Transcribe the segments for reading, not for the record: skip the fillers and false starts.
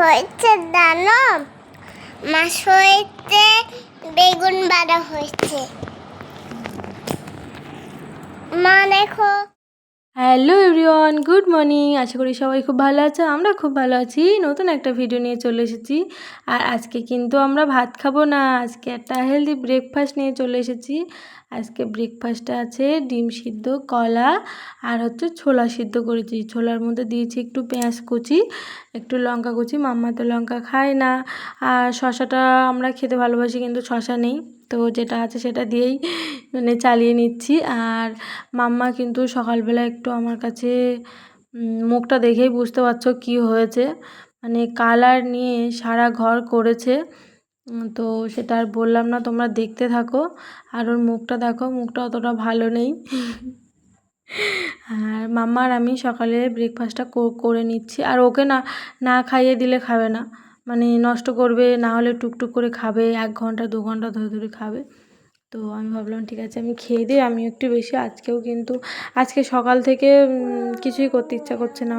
হয়েছে জানো? মাছ হয়েছে, বেগুন বাড়া হয়েছে। মা দেখো। Hello everyone, good morning. আশা করি সবাই খুব ভালো আছে। আমরা খুব ভালো আছি। নতুন একটা ভিডিও নিয়ে চলে এসেছি। আর আজকে কিন্তু আমরা ভাত খাবো না, আজকে একটা হেলদি ব্রেকফাস্ট নিয়ে চলে এসেছি। আজকে ব্রেকফাস্টে আছে ডিম সিদ্ধ, কলা আর হচ্ছে ছোলা সিদ্ধ করেছি। ছোলার মধ্যে দিয়েছি একটু পেঁয়াজ কুচি, একটু লঙ্কা কুচি। মাম্মা তো লঙ্কা খায় না, আর শসাটা আমরা খেতে ভালোবাসি কিন্তু শসা নেই, তো যেটা আছে সেটা দিয়েই মানে চালিয়ে নিচ্ছি। আর মাম্মা কিন্তু সকালবেলা একটু আমার কাছে মুখটা দেখেই বুঝতে পারছো কি হয়েছে, মানে কালার নিয়ে সারা ঘর করেছে। তো সেটা আর বললাম না, তোমরা দেখতে থাকো। আর ওর মুখটা দেখো, মুখটা অতটা ভালো নেই। আর মাম্মার আমি সকালে ব্রেকফাস্টটা করে নিচ্ছি। আর ওকে না না খাইয়ে দিলে খাবে না, মানে নষ্ট করবে, না হলে টুকটুক করে খাবে, 1 ঘন্টা 2 ঘন্টা ধরে ধরে খাবে। তো আমি ভাবলাম ঠিক আছে আমি খেয়ে দিই, আমি একটু বেশি। আজকেও কিন্তু আজকে সকাল থেকে কিছুই করতে ইচ্ছা করছে না,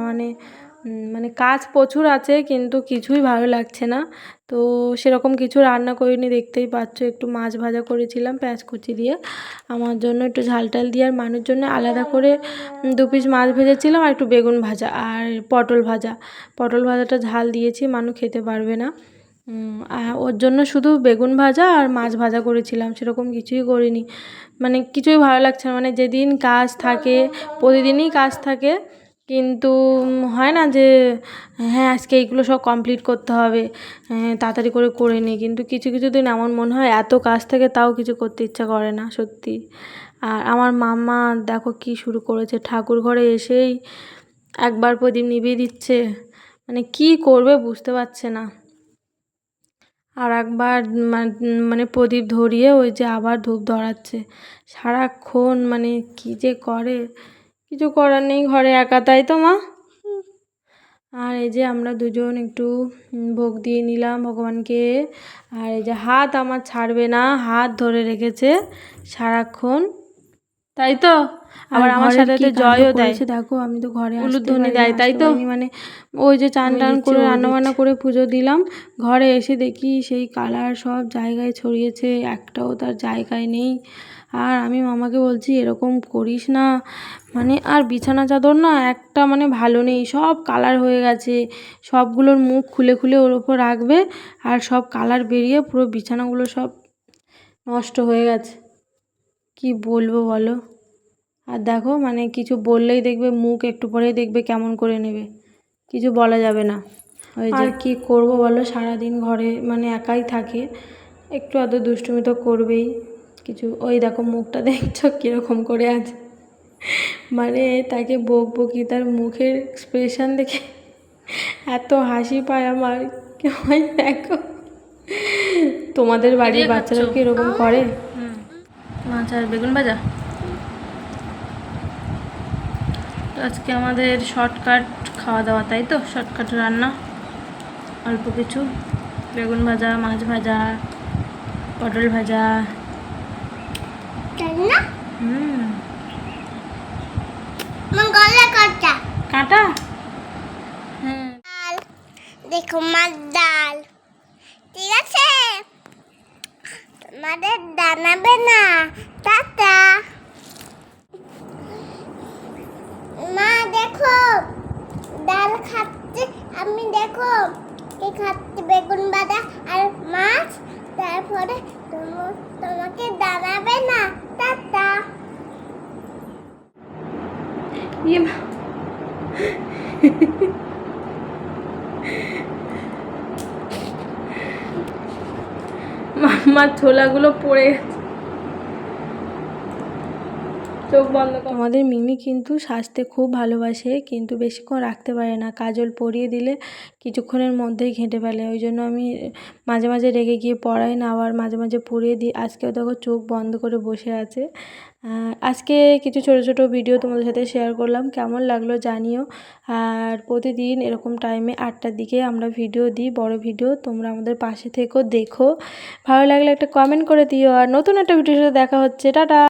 মানে কাজ প্রচুর আছে কিন্তু কিছুই ভালো লাগছে না। তো সেরকম কিছু রান্না করিনি, দেখতেই পাচ্ছ। একটু মাছ ভাজা করেছিলাম পেঁয়াজ কুচি দিয়ে, আমার জন্য একটু ঝাল টাল দিয়ে, আর মানুষের জন্য আলাদা করে 2 পিস মাছ ভেজেছিলাম, আর একটু বেগুন ভাজা আর পটল ভাজা। পটল ভাজাটা ঝাল দিয়েছি, মানুষ খেতে পারবে না। ওর জন্য শুধু বেগুন ভাজা আর মাছ ভাজা করেছিলাম, সেরকম কিছুই করিনি। মানে কিছুই ভালো লাগছে না, মানে যেদিন কাজ থাকে, প্রতিদিনই কাজ থাকে, কিন্তু হয় না যে হ্যাঁ আজকে এইগুলো সব কমপ্লিট করতে হবে, তাড়াতাড়ি করে নিই। কিন্তু কিছু কিছু দিন এমন মনে হয় এত কাজ থাকে তাও কিছু করতে ইচ্ছা করে না সত্যি। আর আমার মাম্মা দেখো কি শুরু করেছে, ঠাকুর ঘরে এসেই একবার প্রদীপ নিভিয়ে দিচ্ছে, মানে কি করবে বুঝতে পারছে না। আর একবার মানে প্রদীপ ধরিয়ে ওই যে আবার ধূপ ধরাচ্ছে সারাক্ষণ, মানে কি যে করে, কিছু করার নেই, ঘরে একা, তাই তো মা? আর এই যে আমরা দুজন একটু ভোগ দিয়ে নিলাম ভগবানকে। আর এই যে হাত আমার ছাড়বে না, হাত ধরে রেখেছে সারাক্ষণ, তাই তো? আবার আমার সাথে তো জয়ও দেয়, দেখো আমি তো ঘরে উলুধ্বনি দেয়, তাই তো? মানে ওই যে চান টান করে রান্নাবান্না করে পুজো দিলাম, ঘরে এসে দেখি সেই কালার সব জায়গায় ছড়িয়েছে, একটাও তার জায়গায় নেই। আর আমি মামাকে বলছি এরকম করিস না, মানে আর বিছানা চাদর না একটা মানে ভালো নেই, সব কালার হয়ে গেছে। সবগুলোর মুখ খুলে খুলে ওর ওপর রাখবে, আর সব কালার বেরিয়ে পুরো বিছানাগুলো সব নষ্ট হয়ে গেছে। কি বলবো বলো? আর দেখো মানে কিছু বললেই দেখবে মুখ একটু পরেই দেখবে কেমন করে নেবে, কিছু বলা যাবে না। আর কি করব বলো, সারাদিন ঘরে মানে একাই থাকে, একটু আধ দুষ্টুমি তো করবেই কিছু। ওই দেখো মুখটা দেখছো কীরকম করে আছে, মানে তাকে বকবো কি, তার মুখের এক্সপ্রেশন দেখে এত হাসি পায় আমার। ওই দেখো, তোমাদের বাড়ির বাচ্চারা কি এরকম করে? মাছ আর বেগুন ভাজা। তো আজকে আমাদের শর্টকাট খাওয়া দাওয়া, তাই তো? শর্টকাট রান্না, অল্প কিছু, বেগুন ভাজা, মাছ ভাজা, পটল ভাজা। কাঁটা। হ্যাঁ দেখো মাছ ডাল, ঠিক আছে? তোমাদের জানাবে না। টাটা। মা দেখো ডাল খাচ্ছে, আমি দেখো কি খাচ্ছি, বেগুন ভাজা আর মাছ। তারপরে তোমাকে জানাবে না। টাটা। মাম্মার ছোলাগুলো পড়ে গেছে, চোখ বন্ধ। আমাদের মিমি কিন্তু সাজতে খুব ভালোবাসে, কিন্তু বেশিক্ষণ রাখতে পারে না, কাজল পরিয়ে দিলে কিছুক্ষণের মধ্যেই ঘেঁটে ফেলে। ওই জন্য আমি মাঝে মাঝে রেগে গিয়ে পড়াই না, আবার মাঝে মাঝে পরিয়ে দিই। আজকেও দেখো চোখ বন্ধ করে বসে আছে। আজকে কিছু ছোট ছোট ভিডিও তোমাদের সাথে শেয়ার করলাম, কেমন লাগলো জানিও। আর প্রতিদিন এরকম টাইমে 8টার দিকে আমরা ভিডিও দিই, বড় ভিডিও। তোমরা আমাদের পাশে থেকো, দেখো, ভালো লাগলে একটা কমেন্ট করে দিও। আর নতুন একটা ভিডিওর সাথে দেখা হচ্ছে, টাটা।